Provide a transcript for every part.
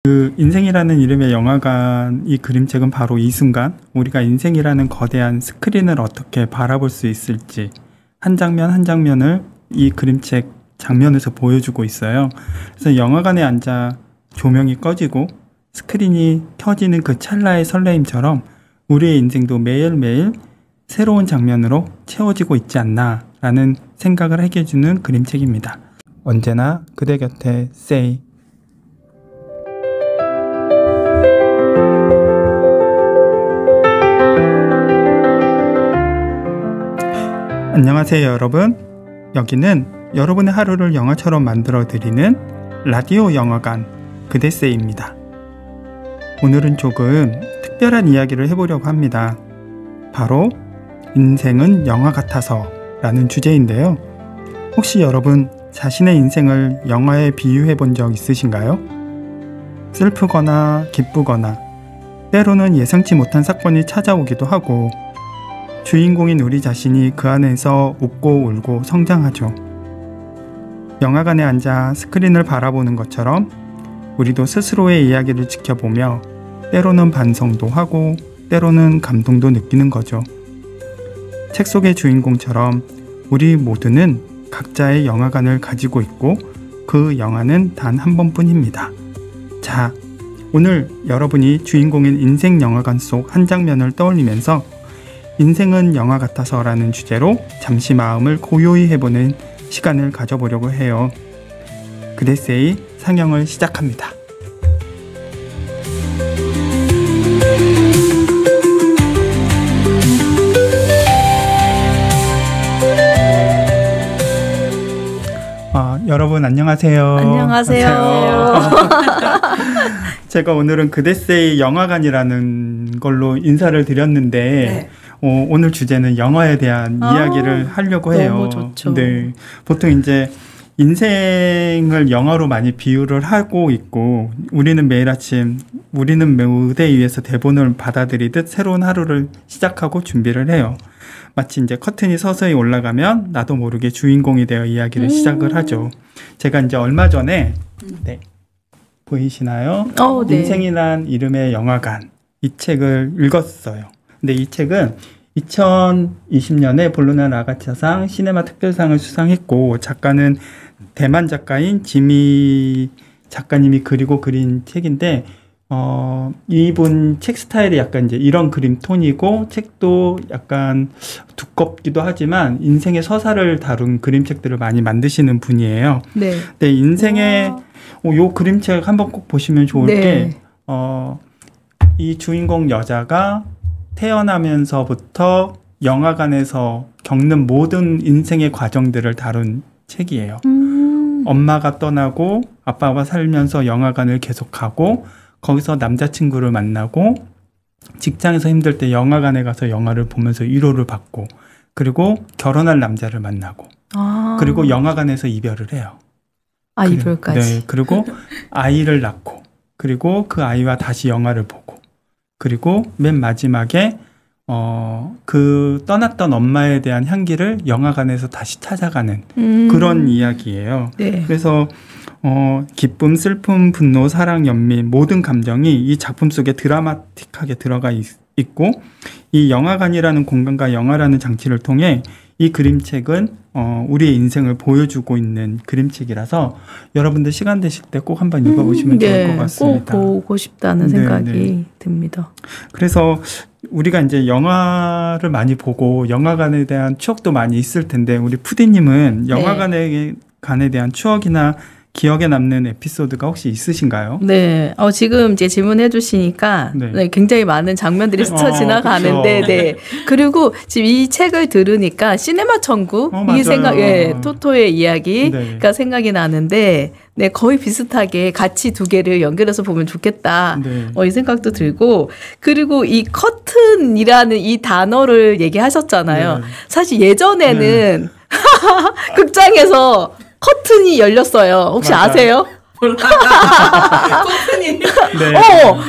그 인생이라는 이름의 영화관 이 그림책은 바로 이 순간 우리가 인생이라는 거대한 스크린을 어떻게 바라볼 수 있을지 한 장면 한 장면을 이 그림책 장면에서 보여주고 있어요. 그래서 영화관에 앉아 조명이 꺼지고 스크린이 켜지는 그 찰나의 설레임처럼 우리의 인생도 매일매일 새로운 장면으로 채워지고 있지 않나 라는 생각을 하게 해주는 그림책입니다. 언제나 그대 곁에 Say. 안녕하세요 여러분. 여기는 여러분의 하루를 영화처럼 만들어드리는 라디오 영화관 그대세이입니다. 오늘은 조금 특별한 이야기를 해보려고 합니다. 바로 인생은 영화 같아서 라는 주제인데요. 혹시 여러분 자신의 인생을 영화에 비유해 본 적 있으신가요? 슬프거나 기쁘거나 때로는 예상치 못한 사건이 찾아오기도 하고 주인공인 우리 자신이 그 안에서 웃고 울고 성장하죠. 영화관에 앉아 스크린을 바라보는 것처럼 우리도 스스로의 이야기를 지켜보며 때로는 반성도 하고 때로는 감동도 느끼는 거죠. 책 속의 주인공처럼 우리 모두는 각자의 영화관을 가지고 있고 그 영화는 단 한 번뿐입니다. 자, 오늘 여러분이 주인공인 인생 영화관 속 한 장면을 떠올리면서 인생은 영화 같아서 라는 주제로 잠시 마음을 고요히 해보는 시간을 가져보려고 해요. 그대세이 상영을 시작합니다. 여러분 안녕하세요. 안녕하세요. 제가 오늘은 그대세이 영화관이라는 걸로 인사를 드렸는데 오늘 주제는 영화에 대한 이야기를 하려고 해요. 너무 좋죠. 네, 보통 이제 인생을 영화로 많이 비유를 하고 있고 우리는 매일 아침 우리는 무대 위에서 대본을 받아들이듯 새로운 하루를 시작하고 준비를 해요. 마치 이제 커튼이 서서히 올라가면 나도 모르게 주인공이 되어 이야기를 시작을 하죠. 제가 이제 얼마 전에 보이시나요? 네. 인생이란 이름의 영화관 이 책을 읽었어요. 근데 이 책은 2020년에 볼로나 라가차상 시네마 특별상을 수상했고 작가는 대만 작가인 지미 작가님이 그리고 그린 책인데 이분 책 스타일이 약간 이제 이런 그림 톤이고 책도 약간 두껍기도 하지만 인생의 서사를 다룬 그림책들을 많이 만드시는 분이에요. 네. 근데 인생의 요 그림책 한번 꼭 보시면 좋을 게 이 주인공 여자가 태어나면서부터 영화관에서 겪는 모든 인생의 과정들을 다룬 책이에요. 엄마가 떠나고 아빠가 살면서 영화관을 계속하고 거기서 남자친구를 만나고 직장에서 힘들 때 영화관에 가서 영화를 보면서 위로를 받고 그리고 결혼할 남자를 만나고 그리고 영화관에서 이별을 해요. 이별까지. 네, 그리고 아이를 낳고 그리고 그 아이와 다시 영화를 보고 그리고 맨 마지막에 그 떠났던 엄마에 대한 향기를 영화관에서 다시 찾아가는 그런 이야기예요. 네. 그래서 기쁨, 슬픔, 분노, 사랑, 연민 모든 감정이 이 작품 속에 드라마틱하게 들어가 있고 이 영화관이라는 공간과 영화라는 장치를 통해 이 그림책은 우리의 인생을 보여주고 있는 그림책이라서 여러분들 시간 되실 때 꼭 한번 읽어보시면 좋을 것 같습니다. 꼭 보고 싶다는 생각이 듭니다. 그래서 우리가 이제 영화를 많이 보고 영화관에 대한 추억도 많이 있을 텐데 우리 푸디님은 영화관에 대한 추억이나 기억에 남는 에피소드가 혹시 있으신가요? 네. 지금 이제 질문해 주시니까 굉장히 많은 장면들이 스쳐 지나가는데, 네. 그리고 지금 이 책을 들으니까 시네마 천국 이 생각, 토토의 이야기가 생각이 나는데, 네, 거의 비슷하게 같이 두 개를 연결해서 보면 좋겠다. 이 생각도 들고, 그리고 이 커튼이라는 이 단어를 얘기하셨잖아요. 사실 예전에는 극장에서 커튼이 열렸어요. 혹시 아세요? 커튼이. 네.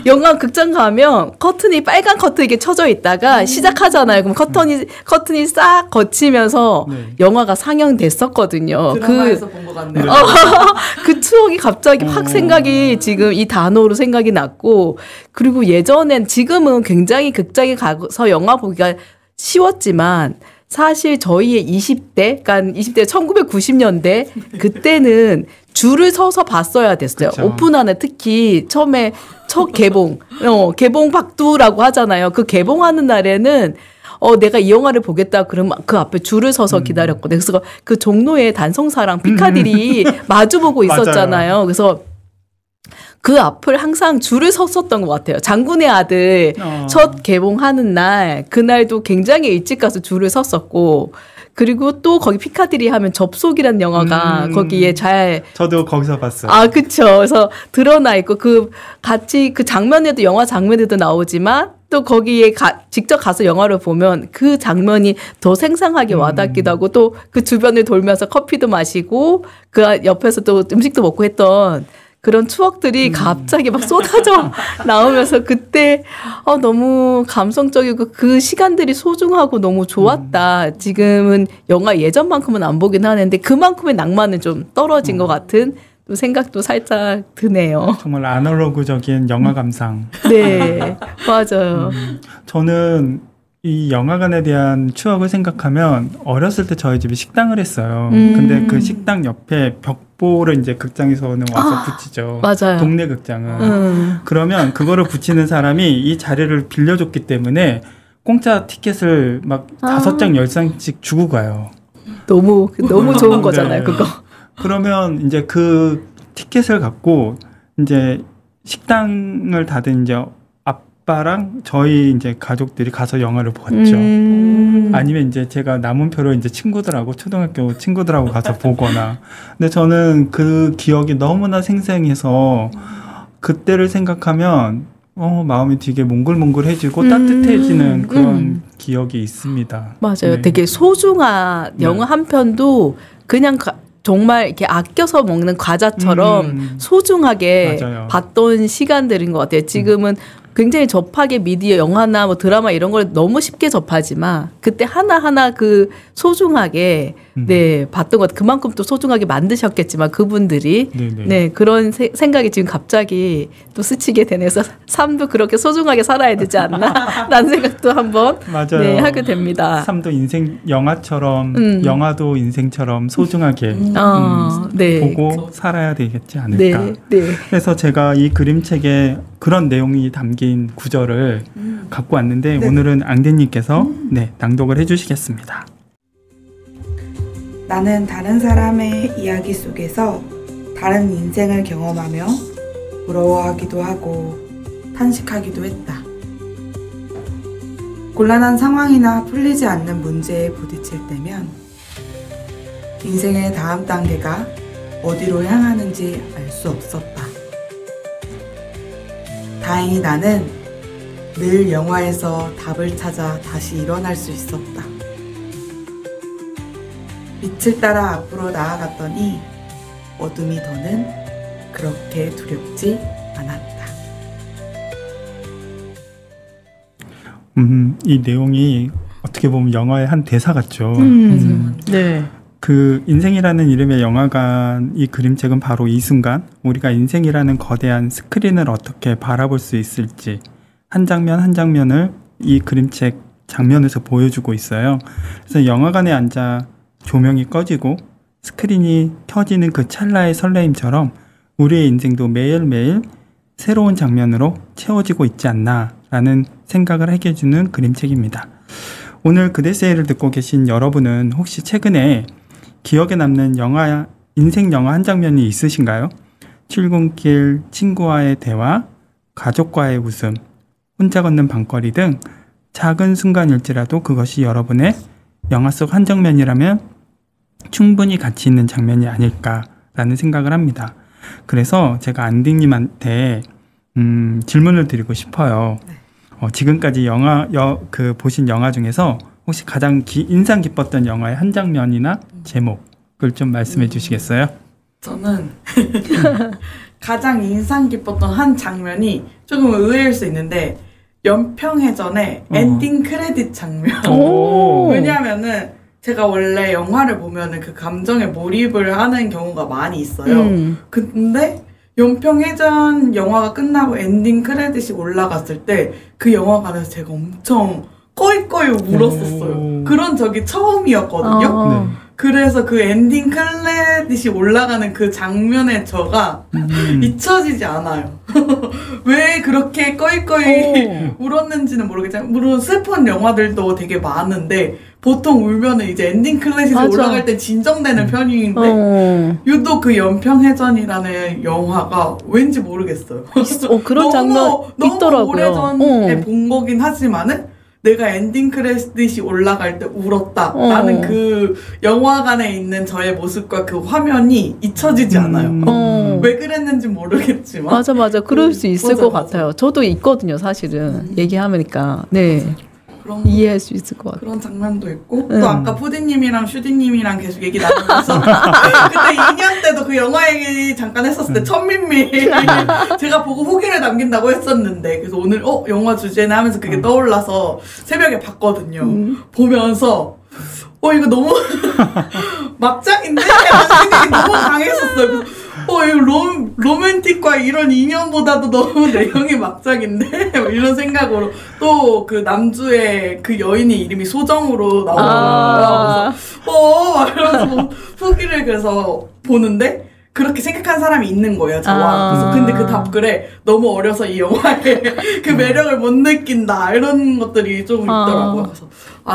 영화 극장 가면 커튼이 빨간 커튼 이렇게 쳐져 있다가 시작하잖아요. 그럼 커튼이 싹 거치면서 네. 영화가 상영됐었거든요. 드라마에서 본 것 같네요. 그 추억이 갑자기 확 생각이 지금 이 단어로 생각이 났고 그리고 예전엔 지금은 굉장히 극장에 가서 영화 보기가 쉬웠지만 사실 저희의 20대, 그러니까 20대 1990년대 그때는 줄을 서서 봤어야 됐어요. 그쵸. 오픈하는 특히 처음에 첫 개봉, 개봉 박두라고 하잖아요. 그 개봉하는 날에는 내가 이 영화를 보겠다 그러면 그 앞에 줄을 서서 기다렸거든요. 그래서 그 종로에 단성사랑 피카딜이 마주보고 있었잖아요. 그래서 그 앞을 항상 줄을 섰었던 것 같아요. 장군의 아들 첫 개봉하는 날 그날도 굉장히 일찍 가서 줄을 섰었고 그리고 또 거기 피카디리 하면 접속이라는 영화가 거기에 저도 거기서 봤어요. 아, 그쵸. 그래서 드러나 있고 같이 그 장면에도 영화 장면에도 나오지만 또 거기에 직접 가서 영화를 보면 그 장면이 더 생생하게 와닿기도 하고 또 그 주변을 돌면서 커피도 마시고 그 옆에서 또 음식도 먹고 했던 그런 추억들이 갑자기 막 쏟아져 나오면서 그때 너무 감성적이고 그 시간들이 소중하고 너무 좋았다. 지금은 영화 예전만큼은 안 보긴 하는데 그만큼의 낭만은 좀 떨어진 것 같은 또 생각도 살짝 드네요. 정말 아날로그적인 영화 감상. 네, 맞아요. 저는 이 영화관에 대한 추억을 생각하면 어렸을 때 저희 집이 식당을 했어요. 근데 그 식당 옆에 벽보를 이제 극장에서는 와서 붙이죠. 맞아요. 동네 극장은. 그러면 그거를 붙이는 사람이 이 자리를 빌려줬기 때문에 공짜 티켓을 막 5장, 10장씩 주고 가요. 너무 좋은 거잖아요, 네. 그거. 그러면 이제 그 티켓을 갖고 이제 식당을 닫은 이제 아빠랑 저희 이제 가족들이 가서 영화를 봤죠. 아니면 이제 제가 남은 표로 이제 친구들하고 초등학교 친구들하고 가서 보거나. 근데 저는 그 기억이 너무나 생생해서 그때를 생각하면 마음이 되게 몽글몽글해지고 따뜻해지는 그런 기억이 있습니다. 맞아요. 네. 되게 소중한 영화 한 편도 그냥 정말 이렇게 아껴서 먹는 과자처럼 소중하게 맞아요. 봤던 시간들인 것 같아요. 지금은 굉장히 접하게 미디어, 영화나 뭐 드라마 이런 걸 너무 쉽게 접하지만 그때 하나하나 그 소중하게 네, 봤던 것 그만큼 또 소중하게 만드셨겠지만 그분들이 네, 그런 생각이 지금 갑자기 또 스치게 되네서 삶도 그렇게 소중하게 살아야 되지 않나 라는 생각도 한번 네, 하게 됩니다. 삶도 인생 영화처럼 영화도 인생처럼 소중하게 네. 보고 살아야 되겠지 않을까. 네, 네. 그래서 제가 이 그림책에 그런 내용이 담긴 구절을 갖고 왔는데 오늘은 앙대님께서 낭독을 해주시겠습니다. 나는 다른 사람의 이야기 속에서 다른 인생을 경험하며 부러워하기도 하고 탄식하기도 했다. 곤란한 상황이나 풀리지 않는 문제에 부딪힐 때면 인생의 다음 단계가 어디로 향하는지 알 수 없었다. 다행히 나는 늘 영화에서 답을 찾아 다시 일어날 수 있었다. 빛을 따라 앞으로 나아갔더니 어둠이 더는 그렇게 두렵지 않았다. 이 내용이 어떻게 보면 영화의 한 대사 같죠. 네. 그 인생이라는 이름의 영화관 이 그림책은 바로 이 순간 우리가 인생이라는 거대한 스크린을 어떻게 바라볼 수 있을지 한 장면 한 장면을 이 그림책 장면에서 보여주고 있어요. 그래서 영화관에 앉아 조명이 꺼지고 스크린이 켜지는 그 찰나의 설레임처럼 우리의 인생도 매일매일 새로운 장면으로 채워지고 있지 않나라는 생각을 하게 해주는 그림책입니다. 오늘 그대세이를 듣고 계신 여러분은 혹시 최근에 기억에 남는 인생 영화 한 장면이 있으신가요? 출근길, 친구와의 대화, 가족과의 웃음, 혼자 걷는 밤거리 등 작은 순간일지라도 그것이 여러분의 영화 속 한 장면이라면 충분히 가치 있는 장면이 아닐까라는 생각을 합니다. 그래서 제가 안딩님한테 질문을 드리고 싶어요. 지금까지 보신 영화 중에서 혹시 가장 인상 깊었던 영화의 한 장면이나 제목을 좀 말씀해 주시겠어요? 저는 가장 인상 깊었던 한 장면이 조금 의외일 수 있는데 연평해전의 엔딩 크레딧 장면. 왜냐하면은 제가 원래 영화를 보면은 그 감정에 몰입을 하는 경우가 많이 있어요. 근데 연평해전 영화가 끝나고 엔딩 크레딧이 올라갔을 때 그 영화관에서 제가 엄청 꺼이꺼이 울었었어요. 그런 적이 처음이었거든요. 네. 그래서 그 엔딩 크레딧이 올라가는 그 장면의 저가 잊혀지지 않아요. 왜 그렇게 꺼이꺼이 울었는지는 모르겠지만 물론 슬픈 영화들도 되게 많은데 보통 울면은 이제 엔딩 크레딧이 올라갈 때 진정되는 편인데 유독 그 연평해전이라는 영화가 왠지 모르겠어요. 그런 장면 있더라고요. 너무 오래전에 본 거긴 하지만은 내가 엔딩 크레딧이 올라갈 때 울었다. 나는 그 영화관에 있는 저의 모습과 그 화면이 잊혀지지 않아요. 왜 그랬는지 모르겠지만. 맞아. 그럴 수 있을 것 같아요. 저도 있거든요, 사실은. 얘기하니까. 네. 이해할 수 있을 것 같아요. 그런 장면도 있고 또 아까 푸디님이랑 슈디님이랑 계속 얘기 나누면서 그때 2년 때도 그 영화 얘기 잠깐 했었을 때 천민미 제가 보고 후기를 남긴다고 했었는데 그래서 오늘 영화 주제네 하면서 그게 떠올라서 새벽에 봤거든요. 보면서 이거 너무 막장인데? 라는 생각이 너무 강했었어요. 이거 로맨틱과 이런 인연보다도 너무 내용이 막장인데? 이런 생각으로. 또 그 남주의 그 여인의 이름이 소정으로 나오더라고요. 이러면서 후기를 그래서 보는데, 그렇게 생각한 사람이 있는 거예요, 저와. 그래서 근데 그 답글에 너무 어려서 이 영화의 그 매력을 못 느낀다. 이런 것들이 좀 있더라고요. 그래서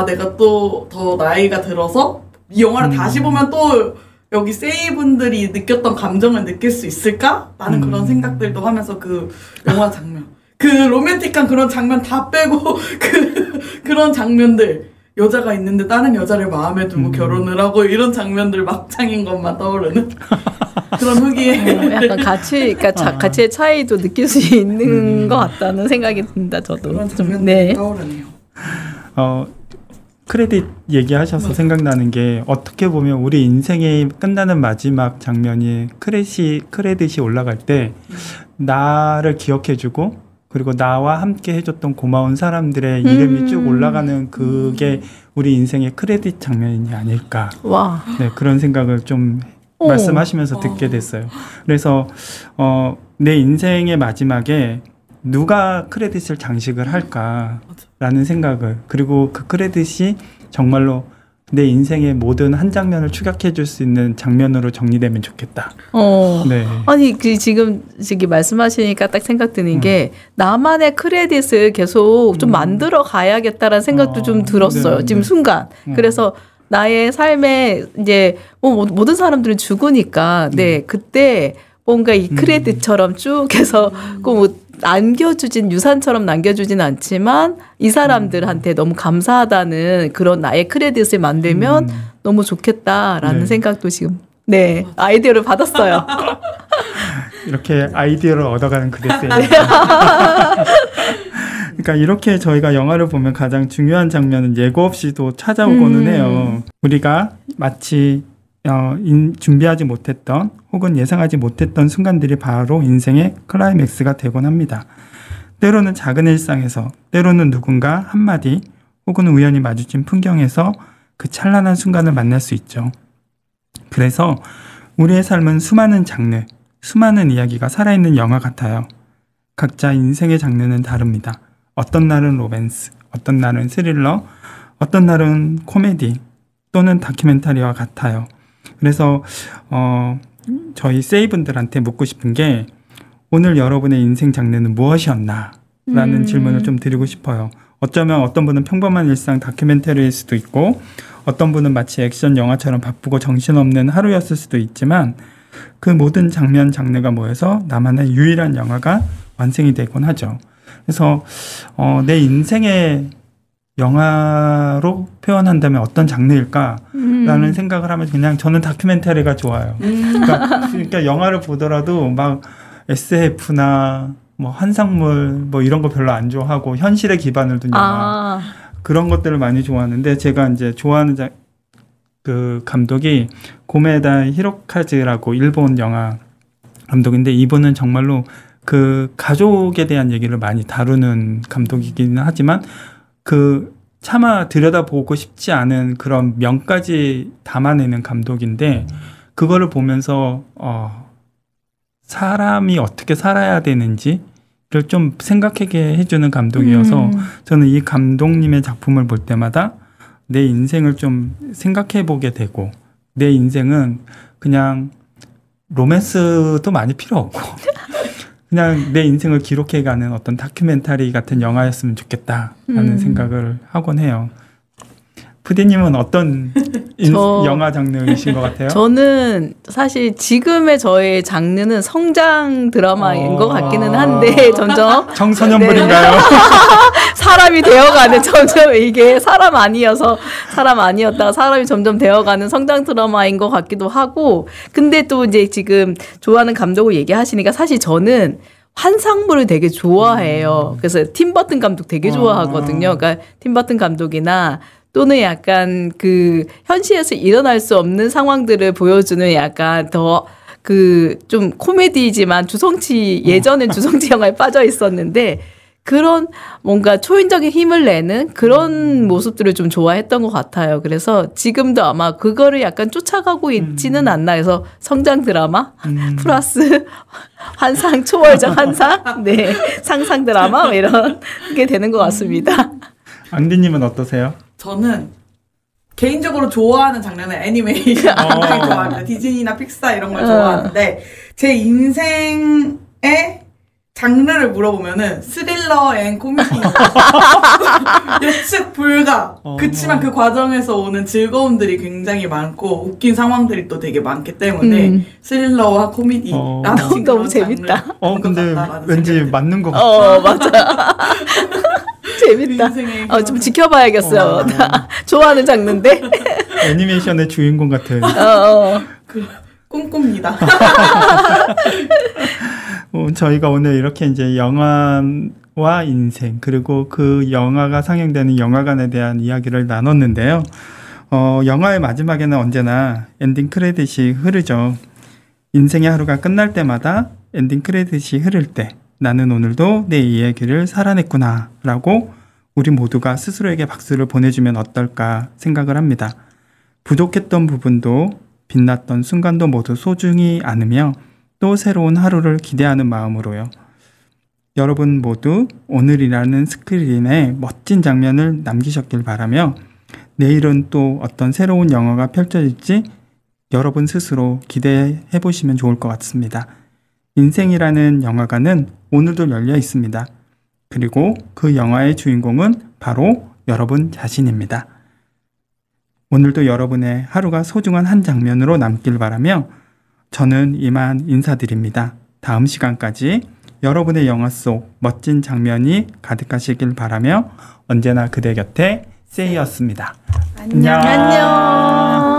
내가 또 더 나이가 들어서 이 영화를 다시 보면 또 여기 세이분들이 느꼈던 감정을 느낄 수 있을까? 라는 그런 생각들도 하면서 그 영화 장면. 그 로맨틱한 그런 장면 다 빼고 그런 장면들. 여자가 있는데 다른 여자를 마음에 두고 결혼을 하고 이런 장면들 막장인 것만 떠오르는 그런 후기에 약간 가치의 차이도 느낄 수 있는 것 같다는 생각이 든다. 저도 그런 장면들 떠오르네요. 크레딧 얘기하셔서 생각나는 게 어떻게 보면 우리 인생이 끝나는 마지막 장면이 크레딧이 올라갈 때 나를 기억해주고 그리고 나와 함께 해줬던 고마운 사람들의 이름이 쭉 올라가는 그게 우리 인생의 크레딧 장면이 아닐까. 와. 네, 그런 생각을 좀 말씀하시면서 듣게 됐어요. 그래서 내 인생의 마지막에 누가 크레딧을 장식을 할까라는 생각을, 그리고 그 크레딧이 정말로 내 인생의 모든 한 장면을 축약해 줄 수 있는 장면으로 정리되면 좋겠다. 네. 아니 지금 말씀하시니까 딱 생각드는 게 나만의 크레딧을 계속 좀 만들어 가야겠다라는 생각도 좀 들었어요. 네, 지금 순간. 그래서 나의 삶에 이제 모든 사람들은 죽으니까 그때 뭔가 이 크레딧처럼 쭉 해서 남겨주진 유산처럼 남겨주진 않지만 이 사람들한테 너무 감사하다는 그런 나의 크레딧을 만들면 너무 좋겠다라는 생각도 지금 아이디어를 받았어요. 이렇게 아이디어를 얻어가는 그랬어요. 그러니까 이렇게 저희가 영화를 보면 가장 중요한 장면은 예고 없이도 찾아오고는 해요. 우리가 마치 준비하지 못했던 혹은 예상하지 못했던 순간들이 바로 인생의 클라이맥스가 되곤 합니다. 때로는 작은 일상에서, 때로는 누군가 한마디 혹은 우연히 마주친 풍경에서 그 찬란한 순간을 만날 수 있죠. 그래서 우리의 삶은 수많은 장르, 수많은 이야기가 살아있는 영화 같아요. 각자 인생의 장르는 다릅니다. 어떤 날은 로맨스, 어떤 날은 스릴러, 어떤 날은 코미디 또는 다큐멘터리와 같아요. 그래서 저희 세이분들한테 묻고 싶은 게 오늘 여러분의 인생 장르는 무엇이었나? 라는 질문을 좀 드리고 싶어요. 어쩌면 어떤 분은 평범한 일상 다큐멘터리일 수도 있고 어떤 분은 마치 액션 영화처럼 바쁘고 정신없는 하루였을 수도 있지만 그 모든 장면 장르가 모여서 나만의 유일한 영화가 완성이 되곤 하죠. 그래서 내 인생의 영화로 표현한다면 어떤 장르일까라는 생각을 하면 그냥 저는 다큐멘터리가 좋아요. 그러니까 영화를 보더라도 막 SF나 뭐 환상물 뭐 이런 거 별로 안 좋아하고 현실에 기반을 둔 영화 그런 것들을 많이 좋아하는데 제가 이제 좋아하는 그 감독이 고메다 히로카즈라고 일본 영화 감독인데 이분은 정말로 그 가족에 대한 얘기를 많이 다루는 감독이기는 하지만 그 차마 들여다보고 싶지 않은 그런 면까지 담아내는 감독인데 그거를 보면서 사람이 어떻게 살아야 되는지를 좀 생각하게 해주는 감독이어서 저는 이 감독님의 작품을 볼 때마다 내 인생을 좀 생각해 보게 되고 내 인생은 그냥 로맨스도 많이 필요 없고 그냥 내 인생을 기록해가는 어떤 다큐멘터리 같은 영화였으면 좋겠다라는 생각을 하곤 해요. 푸디님은 어떤 영화 장르이신 것 같아요? 저는 사실 지금의 저의 장르는 성장 드라마인 것 같기는 한데 점점 청소년물인가요? 네. 사람이 되어가는 점점 이게 사람 아니었다가 사람이 점점 되어가는 성장 드라마인 것 같기도 하고 근데 또 이제 지금 좋아하는 감독을 얘기하시니까 사실 저는 환상물을 되게 좋아해요. 그래서 팀 버튼 감독 되게 좋아하거든요. 그러니까 팀 버튼 감독이나 또는 약간 그 현실에서 일어날 수 없는 상황들을 보여주는 약간 더 그 좀 코미디지만 예전엔 주성치 영화에 빠져 있었는데 그런 뭔가 초인적인 힘을 내는 그런 모습들을 좀 좋아했던 것 같아요. 그래서 지금도 아마 그거를 약간 쫓아가고 있지는 않나 해서 성장 드라마 플러스 환상, 초월적 환상, 네, 상상 드라마 이런 게 되는 것 같습니다. 앙디님은 어떠세요? 저는 개인적으로 좋아하는 장르는 애니메이션 굉장히 좋아합니다. 디즈니나 픽사 이런 걸 좋아하는데 제 인생의 장르를 물어보면은 스릴러 앤 코미디 예측 불가. 그치만 그 과정에서 오는 즐거움들이 굉장히 많고 웃긴 상황들이 또 되게 많기 때문에 스릴러와 코미디 너무 재밌다. 근데 왠지 맞는 것 같아. 맞아. 재밌다. 좀 지켜봐야겠어요. 좋아하는 장르인데. 애니메이션의 주인공 같은. 꿈꿉니다. 저희가 오늘 이렇게 이제 영화와 인생 그리고 그 영화가 상영되는 영화관에 대한 이야기를 나눴는데요. 영화의 마지막에는 언제나 엔딩 크레딧이 흐르죠. 인생의 하루가 끝날 때마다 엔딩 크레딧이 흐를 때 나는 오늘도 내 이야기를 살아냈구나 라고 우리 모두가 스스로에게 박수를 보내주면 어떨까 생각을 합니다. 부족했던 부분도 빛났던 순간도 모두 소중히 안으며 또 새로운 하루를 기대하는 마음으로요. 여러분 모두 오늘이라는 스크린에 멋진 장면을 남기셨길 바라며 내일은 또 어떤 새로운 영화가 펼쳐질지 여러분 스스로 기대해 보시면 좋을 것 같습니다. 인생이라는 영화관은 오늘도 열려 있습니다. 그리고 그 영화의 주인공은 바로 여러분 자신입니다. 오늘도 여러분의 하루가 소중한 한 장면으로 남길 바라며 저는 이만 인사드립니다. 다음 시간까지 여러분의 영화 속 멋진 장면이 가득하시길 바라며 언제나 그대 곁에 세이였습니다. 안녕.